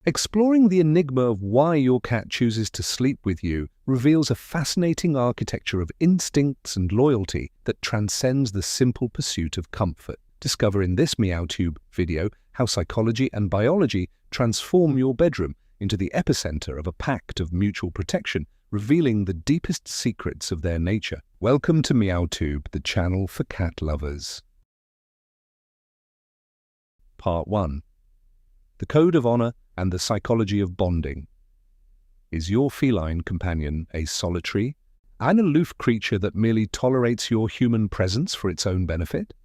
Exploring the enigma of why your cat chooses to sleep with you reveals a fascinating architecture of instincts and loyalty that transcends the simple pursuit of comfort. Discover in this MeowTube video how psychology and biology transform your bedroom into the epicenter of a pact of mutual protection, revealing the deepest secrets of their nature. Welcome to MeowTube, the channel for cat lovers. Part 1. The Code of Honor and the Psychology of Bonding. Is your feline companion a solitary, an aloof creature that merely tolerates your human presence for its own benefit?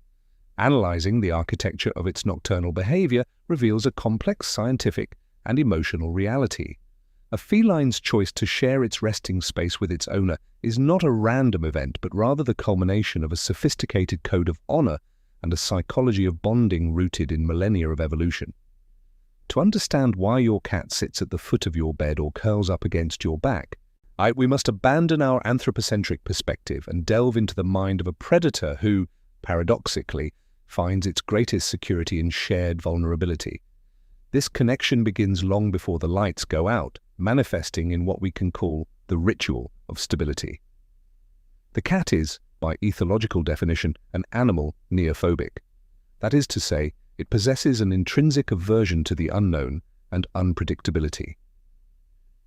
Analyzing the architecture of its nocturnal behavior reveals a complex scientific and emotional reality. A feline's choice to share its resting space with its owner is not a random event, but rather the culmination of a sophisticated code of honor and a psychology of bonding rooted in millennia of evolution. To understand why your cat sits at the foot of your bed or curls up against your back, we must abandon our anthropocentric perspective and delve into the mind of a predator who, paradoxically, finds its greatest security in shared vulnerability. This connection begins long before the lights go out, manifesting in what we can call the ritual of stability. The cat is, by ethological definition, an animal neophobic. That is to say, it possesses an intrinsic aversion to the unknown and unpredictability.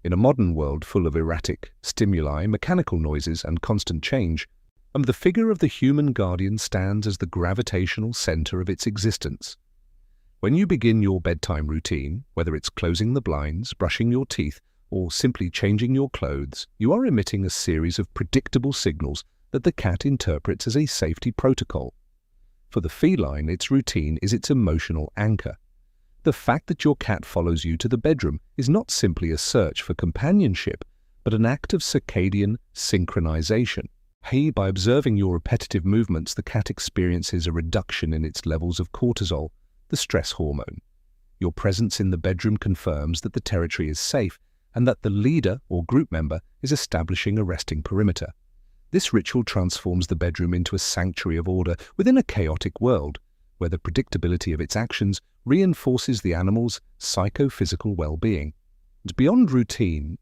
In a modern world full of erratic stimuli, mechanical noises, and constant change, the figure of the human guardian stands as the gravitational center of its existence. When you begin your bedtime routine, whether it's closing the blinds, brushing your teeth, or simply changing your clothes, you are emitting a series of predictable signals that the cat interprets as a safety protocol. For the feline, its routine is its emotional anchor. The fact that your cat follows you to the bedroom is not simply a search for companionship, but an act of circadian synchronization. By observing your repetitive movements, the cat experiences a reduction in its levels of cortisol, the stress hormone. Your presence in the bedroom confirms that the territory is safe and that the leader or group member is establishing a resting perimeter. This ritual transforms the bedroom into a sanctuary of order within a chaotic world, where the predictability of its actions reinforces the animal's psychophysical well-being. And beyond routine,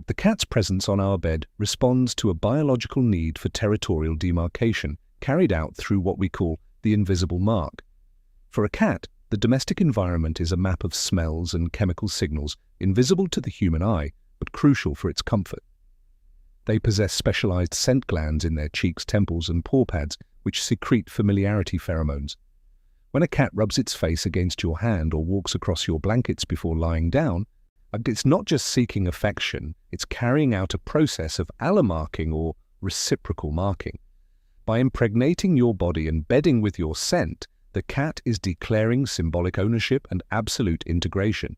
the cat's presence on our bed responds to a biological need for territorial demarcation carried out through what we call the invisible mark. For a cat, the domestic environment is a map of smells and chemical signals invisible to the human eye, but crucial for its comfort. They possess specialized scent glands in their cheeks, temples, and paw pads, which secrete familiarity pheromones. When a cat rubs its face against your hand or walks across your blankets before lying down, it's not just seeking affection, it's carrying out a process of allomarking or reciprocal marking. By impregnating your body and bedding with your scent, the cat is declaring symbolic ownership and absolute integration.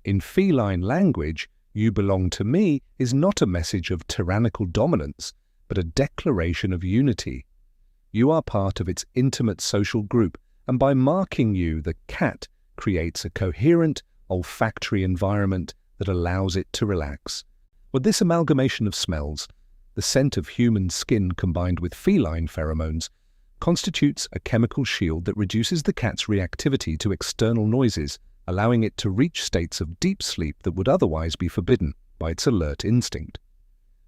In feline language, "You belong to me" is not a message of tyrannical dominance, but a declaration of unity. You are part of its intimate social group, and by marking you, the cat creates a coherent, olfactory environment that allows it to relax. With this amalgamation of smells, the scent of human skin combined with feline pheromones constitutes a chemical shield that reduces the cat's reactivity to external noises, allowing it to reach states of deep sleep that would otherwise be forbidden by its alert instinct.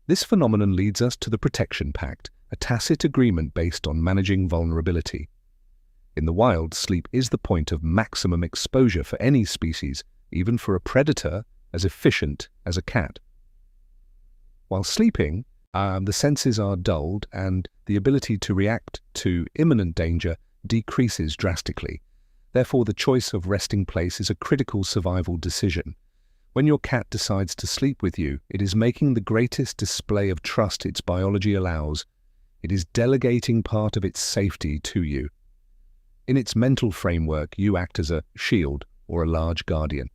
This phenomenon leads us to the Protection Pact, a tacit agreement based on managing vulnerability. In the wild, sleep is the point of maximum exposure for any species, even for a predator as efficient as a cat. While sleeping, the senses are dulled and the ability to react to imminent danger decreases drastically. Therefore, the choice of resting place is a critical survival decision. When your cat decides to sleep with you, it is making the greatest display of trust its biology allows. It is delegating part of its safety to you. In its mental framework, you act as a shield or a large guardian.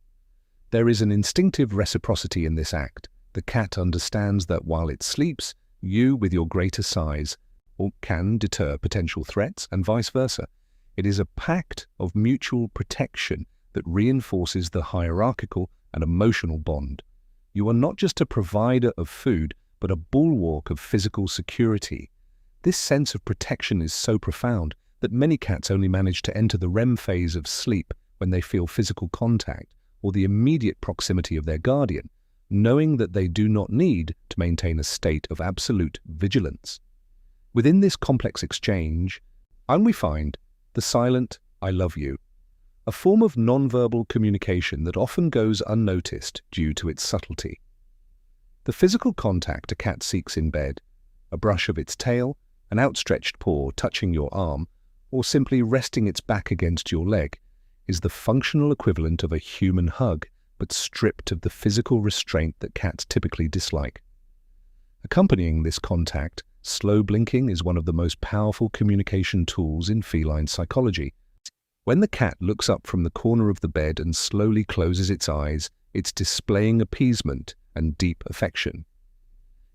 There is an instinctive reciprocity in this act. The cat understands that while it sleeps, you, with your greater size, can deter potential threats, and vice versa. It is a pact of mutual protection that reinforces the hierarchical and emotional bond. You are not just a provider of food, but a bulwark of physical security. This sense of protection is so profound that many cats only manage to enter the REM phase of sleep when they feel physical contact or the immediate proximity of their guardian, knowing that they do not need to maintain a state of absolute vigilance. Within this complex exchange, we find the silent "I love you," a form of nonverbal communication that often goes unnoticed due to its subtlety. The physical contact a cat seeks in bed, a brush of its tail, an outstretched paw touching your arm, or simply resting its back against your leg, is the functional equivalent of a human hug, but stripped of the physical restraint that cats typically dislike. Accompanying this contact, slow blinking is one of the most powerful communication tools in feline psychology. When the cat looks up from the corner of the bed and slowly closes its eyes, it's displaying appeasement and deep affection.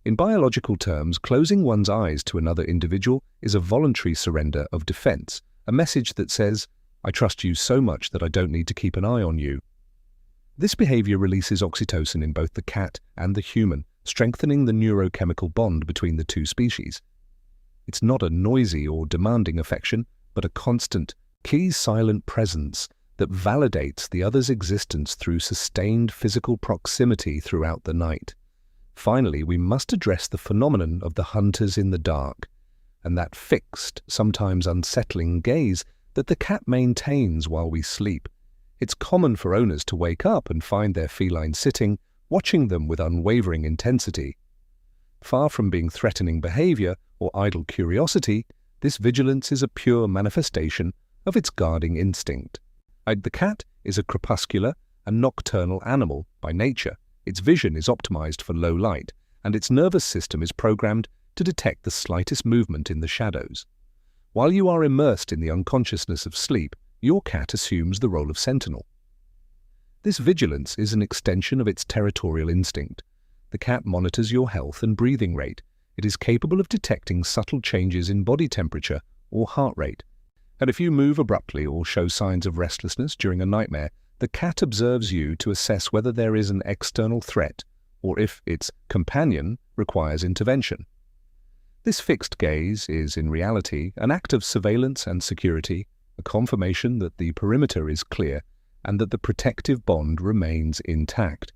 In biological terms, closing one's eyes to another individual is a voluntary surrender of defense, a message that says, "I trust you so much that I don't need to keep an eye on you." This behavior releases oxytocin in both the cat and the human, strengthening the neurochemical bond between the two species. It's not a noisy or demanding affection, but a constant, key-silent presence that validates the other's existence through sustained physical proximity throughout the night. Finally, we must address the phenomenon of the hunters in the dark, and that fixed, sometimes unsettling gaze that the cat maintains while we sleep. It's common for owners to wake up and find their feline sitting, watching them with unwavering intensity. Far from being threatening behavior or idle curiosity, this vigilance is a pure manifestation of its guarding instinct. The cat is a crepuscular and nocturnal animal by nature. Its vision is optimized for low light, and its nervous system is programmed to detect the slightest movement in the shadows. While you are immersed in the unconsciousness of sleep, your cat assumes the role of sentinel. This vigilance is an extension of its territorial instinct. The cat monitors your health and breathing rate. It is capable of detecting subtle changes in body temperature or heart rate. And if you move abruptly or show signs of restlessness during a nightmare, the cat observes you to assess whether there is an external threat or if its companion requires intervention. This fixed gaze is, in reality, an act of surveillance and security, a confirmation that the perimeter is clear and that the protective bond remains intact.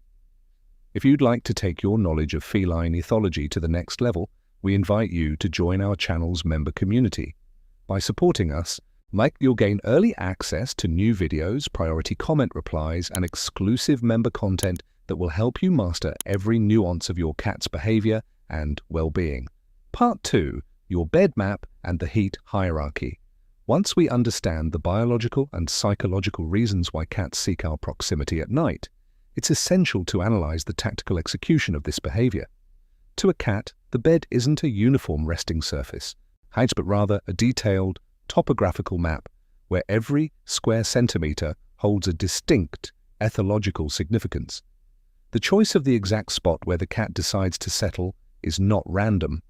If you'd like to take your knowledge of feline ethology to the next level, we invite you to join our channel's member community. By supporting us, you'll gain early access to new videos, priority comment replies, and exclusive member content that will help you master every nuance of your cat's behavior and well-being. Part 2, Your Bed Map and the Heat Hierarchy. Once we understand the biological and psychological reasons why cats seek our proximity at night, it's essential to analyze the tactical execution of this behavior. To a cat, the bed isn't a uniform resting surface, but rather a detailed, topographical map where every square centimeter holds a distinct ethological significance. The choice of the exact spot where the cat decides to settle is not random.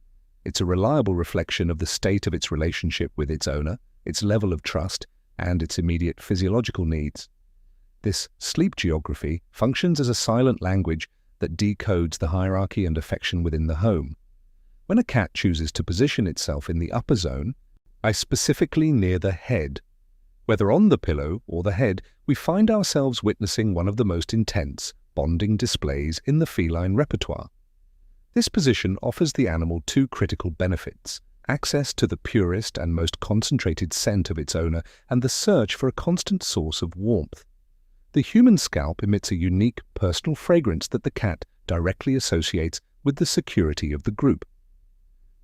It's a reliable reflection of the state of its relationship with its owner, its level of trust, and its immediate physiological needs. This sleep geography functions as a silent language that decodes the hierarchy and affection within the home. When a cat chooses to position itself in the upper zone, specifically near the head, whether on the pillow or the head, we find ourselves witnessing one of the most intense bonding displays in the feline repertoire. This position offers the animal two critical benefits: access to the purest and most concentrated scent of its owner and the search for a constant source of warmth. The human scalp emits a unique personal fragrance that the cat directly associates with the security of the group.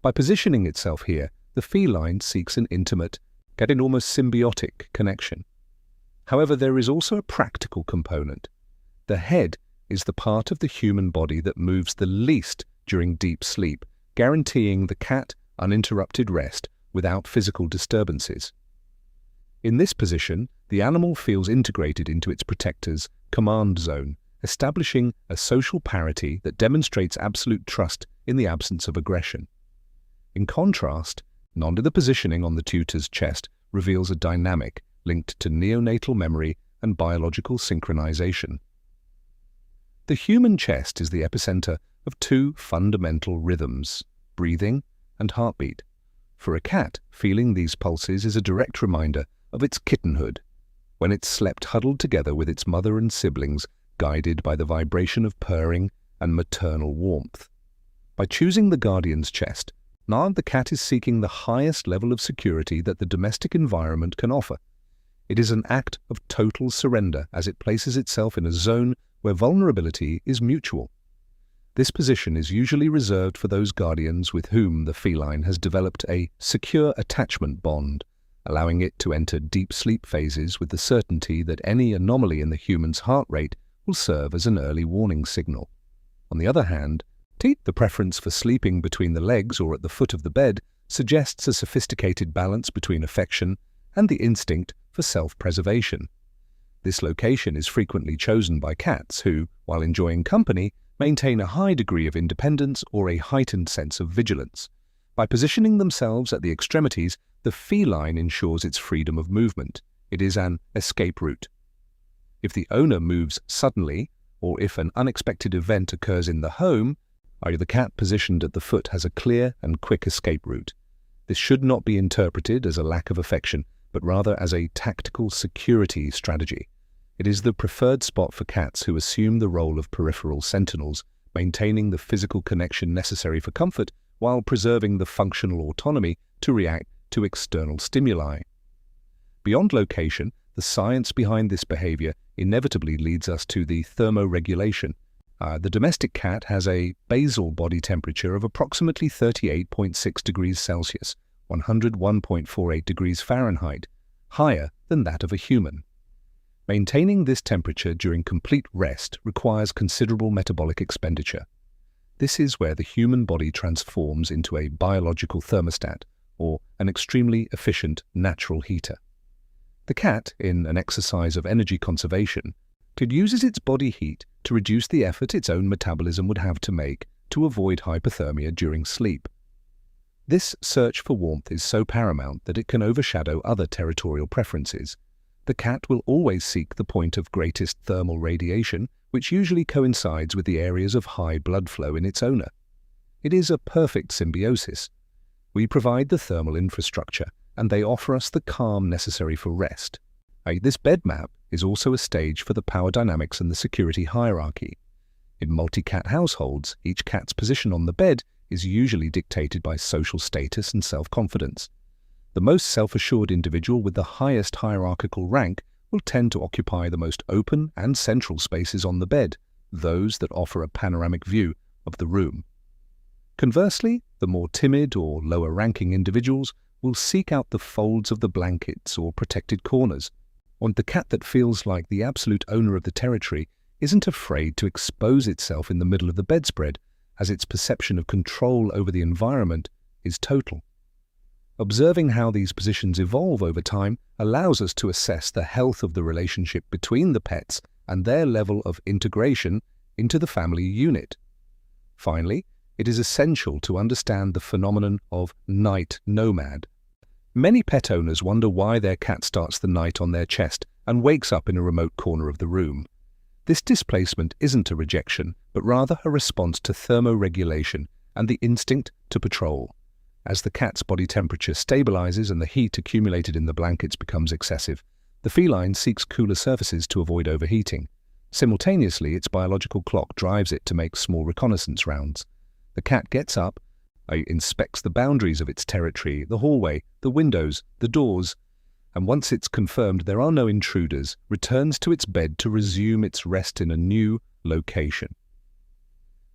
By positioning itself here, the feline seeks an intimate, an almost symbiotic connection. However, there is also a practical component. The head is the part of the human body that moves the least during deep sleep, guaranteeing the cat uninterrupted rest without physical disturbances. In this position, the animal feels integrated into its protector's command zone, establishing a social parity that demonstrates absolute trust in the absence of aggression. In contrast, the positioning on the tutor's chest reveals a dynamic linked to neonatal memory and biological synchronization. The human chest is the epicenter of two fundamental rhythms: breathing and heartbeat. For a cat, feeling these pulses is a direct reminder of its kittenhood. when it slept huddled together with its mother and siblings, guided by the vibration of purring and maternal warmth. By choosing the guardian's chest, now the cat is seeking the highest level of security that the domestic environment can offer. It is an act of total surrender as it places itself in a zone where vulnerability is mutual. This position is usually reserved for those guardians with whom the feline has developed a secure attachment bond, allowing it to enter deep sleep phases with the certainty that any anomaly in the human's heart rate will serve as an early warning signal. On the other hand, the preference for sleeping between the legs or at the foot of the bed suggests a sophisticated balance between affection and the instinct for self-preservation. This location is frequently chosen by cats who, while enjoying company, maintain a high degree of independence or a heightened sense of vigilance. By positioning themselves at the extremities, the feline ensures its freedom of movement. It is an escape route. If the owner moves suddenly, or if an unexpected event occurs in the home, the cat positioned at the foot has a clear and quick escape route. This should not be interpreted as a lack of affection, but rather as a tactical security strategy. It is the preferred spot for cats who assume the role of peripheral sentinels, maintaining the physical connection necessary for comfort while preserving the functional autonomy to react to external stimuli. Beyond location, the science behind this behavior inevitably leads us to the thermoregulation. The domestic cat has a basal body temperature of approximately 38.6 degrees Celsius, 101.48 degrees Fahrenheit, higher than that of a human. Maintaining this temperature during complete rest requires considerable metabolic expenditure. This is where the human body transforms into a biological thermostat, or an extremely efficient natural heater. The cat, in an exercise of energy conservation, uses its body heat to reduce the effort its own metabolism would have to make to avoid hypothermia during sleep. This search for warmth is so paramount that it can overshadow other territorial preferences. The cat will always seek the point of greatest thermal radiation, which usually coincides with the areas of high blood flow in its owner. It is a perfect symbiosis. We provide the thermal infrastructure, and they offer us the calm necessary for rest. This bed map is also a stage for the power dynamics and the security hierarchy. In multi-cat households, each cat's position on the bed is usually dictated by social status and self-confidence. The most self-assured individual with the highest hierarchical rank will tend to occupy the most open and central spaces on the bed, those that offer a panoramic view of the room. Conversely, the more timid or lower-ranking individuals will seek out the folds of the blankets or protected corners. And the cat that feels like the absolute owner of the territory isn't afraid to expose itself in the middle of the bedspread, as its perception of control over the environment is total. Observing how these positions evolve over time allows us to assess the health of the relationship between the pets and their level of integration into the family unit. Finally, it is essential to understand the phenomenon of night nomad. Many pet owners wonder why their cat starts the night on their chest and wakes up in a remote corner of the room. This displacement isn't a rejection, but rather a response to thermoregulation and the instinct to patrol. As the cat's body temperature stabilizes and the heat accumulated in the blankets becomes excessive, the feline seeks cooler surfaces to avoid overheating. Simultaneously, its biological clock drives it to make small reconnaissance rounds. The cat gets up, inspects the boundaries of its territory, the hallway, the windows, the doors, and once it's confirmed there are no intruders, returns to its bed to resume its rest in a new location.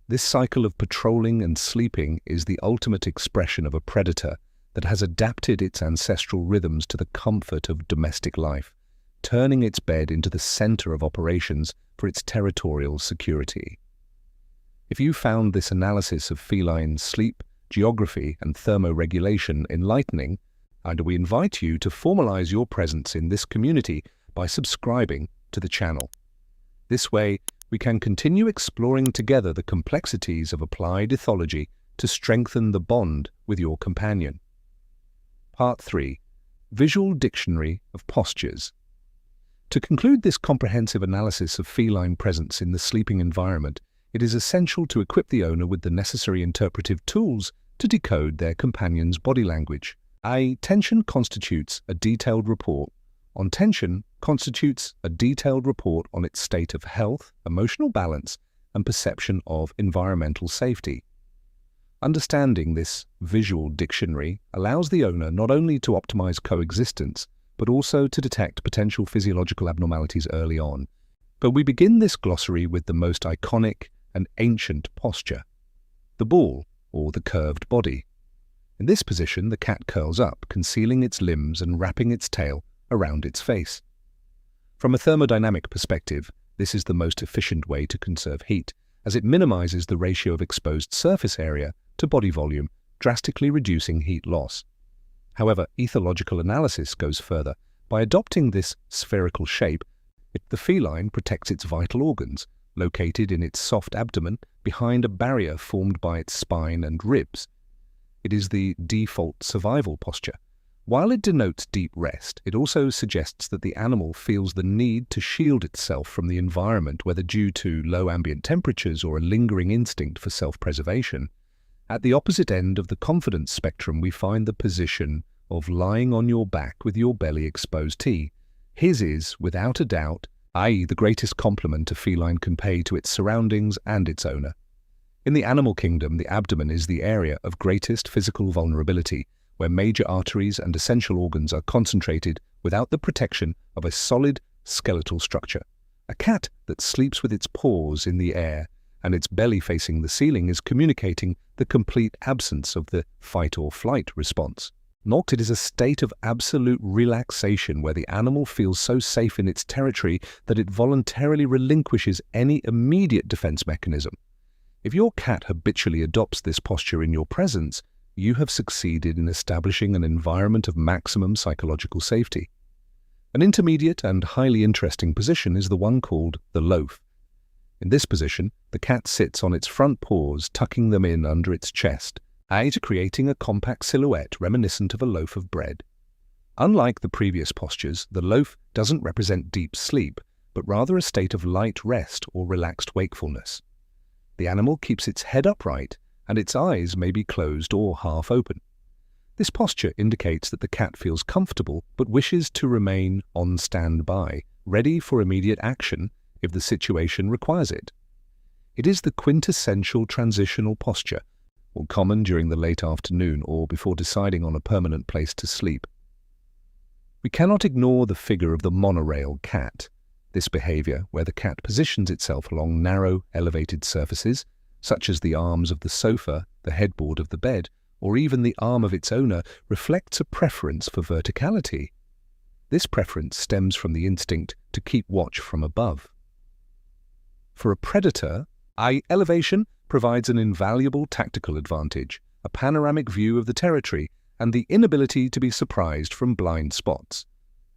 This cycle of patrolling and sleeping is the ultimate expression of a predator that has adapted its ancestral rhythms to the comfort of domestic life, turning its bed into the center of operations for its territorial security. If you found this analysis of feline sleep, geography, and thermoregulation enlightening, and we invite you to formalize your presence in this community by subscribing to the channel. This way, we can continue exploring together the complexities of applied ethology to strengthen the bond with your companion. Part 3. Visual Dictionary of Postures. To conclude this comprehensive analysis of feline presence in the sleeping environment, it is essential to equip the owner with the necessary interpretive tools to decode their companion's body language. Attention constitutes a detailed report on tension constitutes a detailed report on its state of health, emotional balance, and perception of environmental safety. Understanding this visual dictionary allows the owner not only to optimize coexistence, but also to detect potential physiological abnormalities early on. But we begin this glossary with the most iconic and ancient posture, the ball, or the curved body. In this position, the cat curls up, concealing its limbs and wrapping its tail around its face. From a thermodynamic perspective, this is the most efficient way to conserve heat, as it minimizes the ratio of exposed surface area to body volume, drastically reducing heat loss. However, ethological analysis goes further. By adopting this spherical shape, the feline protects its vital organs, located in its soft abdomen behind a barrier formed by its spine and ribs. It is the default survival posture. While it denotes deep rest, it also suggests that the animal feels the need to shield itself from the environment, whether due to low ambient temperatures or a lingering instinct for self-preservation. At the opposite end of the confidence spectrum, we find the position of lying on your back with your belly exposed T. His is, without a doubt, i.e. the greatest compliment a feline can pay to its surroundings and its owner. In the animal kingdom, the abdomen is the area of greatest physical vulnerability, where major arteries and essential organs are concentrated without the protection of a solid skeletal structure. A cat that sleeps with its paws in the air and its belly facing the ceiling is communicating the complete absence of the fight-or-flight response. It is a state of absolute relaxation where the animal feels so safe in its territory that it voluntarily relinquishes any immediate defense mechanism. If your cat habitually adopts this posture in your presence, you have succeeded in establishing an environment of maximum psychological safety. An intermediate and highly interesting position is the one called the loaf. In this position, the cat sits on its front paws, tucking them in under its chest, creating a compact silhouette reminiscent of a loaf of bread. Unlike the previous postures, the loaf doesn't represent deep sleep, but rather a state of light rest or relaxed wakefulness. The animal keeps its head upright, and its eyes may be closed or half open. This posture indicates that the cat feels comfortable but wishes to remain on standby, ready for immediate action if the situation requires it. It is the quintessential transitional posture, or common during the late afternoon or before deciding on a permanent place to sleep. We cannot ignore the figure of the monorail cat. This behavior, where the cat positions itself along narrow, elevated surfaces, such as the arms of the sofa, the headboard of the bed, or even the arm of its owner, reflects a preference for verticality. This preference stems from the instinct to keep watch from above. For a predator, elevation provides an invaluable tactical advantage, a panoramic view of the territory, and the inability to be surprised from blind spots.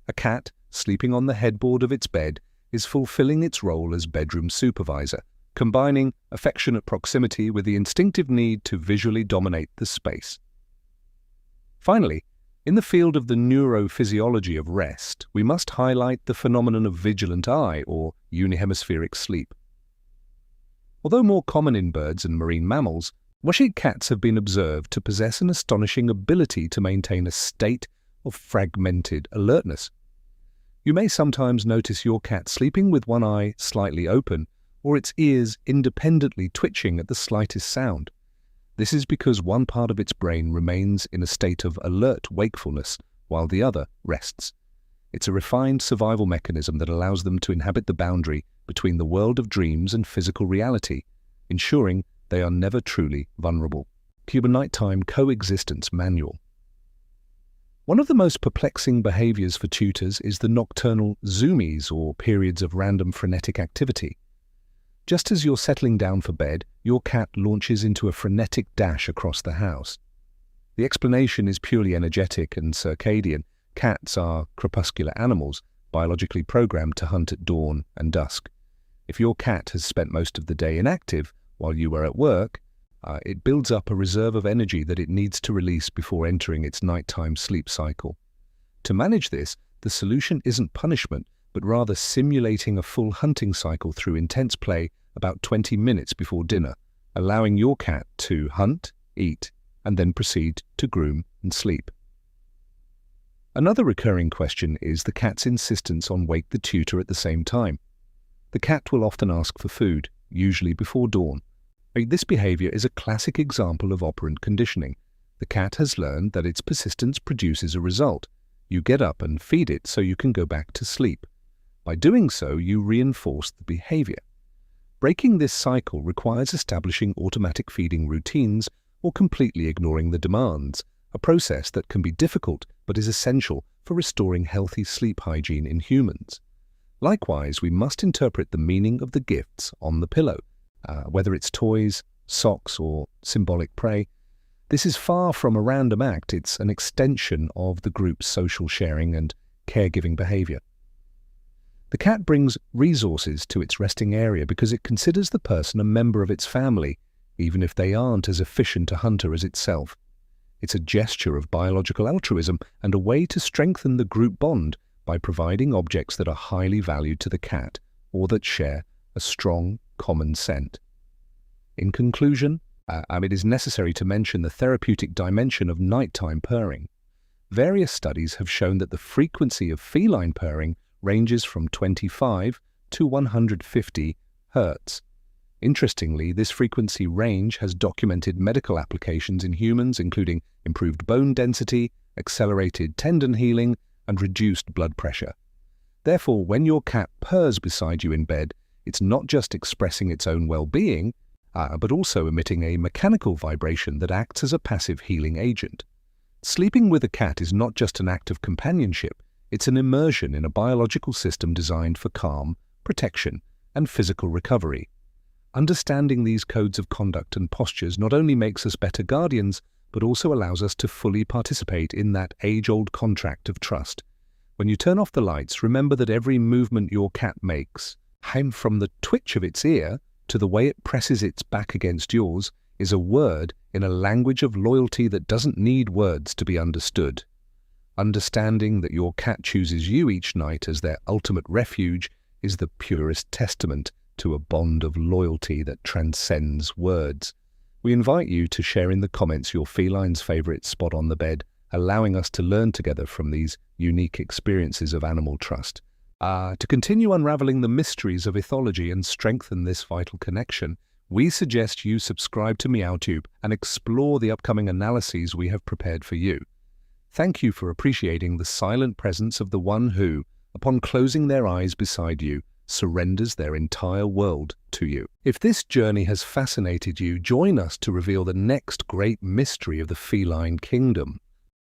A cat, sleeping on the headboard of its bed, is fulfilling its role as bedroom supervisor, combining affectionate proximity with the instinctive need to visually dominate the space. Finally, in the field of the neurophysiology of rest, we must highlight the phenomenon of vigilant eye or unihemispheric sleep. Although more common in birds and marine mammals, Washite cats have been observed to possess an astonishing ability to maintain a state of fragmented alertness. You may sometimes notice your cat sleeping with one eye slightly open, or its ears independently twitching at the slightest sound. This is because one part of its brain remains in a state of alert wakefulness, while the other rests. It's a refined survival mechanism that allows them to inhabit the boundary between the world of dreams and physical reality, ensuring they are never truly vulnerable. Cuban Nighttime Coexistence Manual. One of the most perplexing behaviors for tutors is the nocturnal zoomies, or periods of random frenetic activity. Just as you're settling down for bed, your cat launches into a frenetic dash across the house. The explanation is purely energetic and circadian. Cats are crepuscular animals, biologically programmed to hunt at dawn and dusk. If your cat has spent most of the day inactive while you are at work, it builds up a reserve of energy that it needs to release before entering its nighttime sleep cycle. To manage this, the solution isn't punishment, but rather simulating a full hunting cycle through intense play about 20 minutes before dinner, allowing your cat to hunt, eat, and then proceed to groom and sleep. Another recurring question is the cat's insistence on wake the tutor at the same time. The cat will often ask for food, usually before dawn. This behavior is a classic example of operant conditioning. The cat has learned that its persistence produces a result. You get up and feed it so you can go back to sleep. By doing so, you reinforce the behavior. Breaking this cycle requires establishing automatic feeding routines or completely ignoring the demands, a process that can be difficult but is essential for restoring healthy sleep hygiene in humans. Likewise, we must interpret the meaning of the gifts on the pillow, whether it's toys, socks, or symbolic prey. This is far from a random act. It's an extension of the group's social sharing and caregiving behavior. The cat brings resources to its resting area because it considers the person a member of its family, even if they aren't as efficient a hunter as itself. It's a gesture of biological altruism and a way to strengthen the group bond by providing objects that are highly valued to the cat or that share a strong common scent. In conclusion, it is necessary to mention the therapeutic dimension of nighttime purring. Various studies have shown that the frequency of feline purring ranges from 25 to 150 Hz. Interestingly, this frequency range has documented medical applications in humans, including improved bone density, accelerated tendon healing, and reduced blood pressure. Therefore, when your cat purrs beside you in bed, it's not just expressing its own well-being, but also emitting a mechanical vibration that acts as a passive healing agent. Sleeping with a cat is not just an act of companionship, it's an immersion in a biological system designed for calm, protection, and physical recovery. Understanding these codes of conduct and postures not only makes us better guardians, but also allows us to fully participate in that age-old contract of trust. When you turn off the lights, remember that every movement your cat makes, from the twitch of its ear to the way it presses its back against yours, is a word in a language of loyalty that doesn't need words to be understood. Understanding that your cat chooses you each night as their ultimate refuge is the purest testament to a bond of loyalty that transcends words. We invite you to share in the comments your feline's favorite spot on the bed, allowing us to learn together from these unique experiences of animal trust. To continue unraveling the mysteries of ethology and strengthen this vital connection, we suggest you subscribe to MeowTube and explore the upcoming analyses we have prepared for you. Thank you for appreciating the silent presence of the one who, upon closing their eyes beside you, surrenders their entire world to you. If this journey has fascinated you, join us to reveal the next great mystery of the feline kingdom.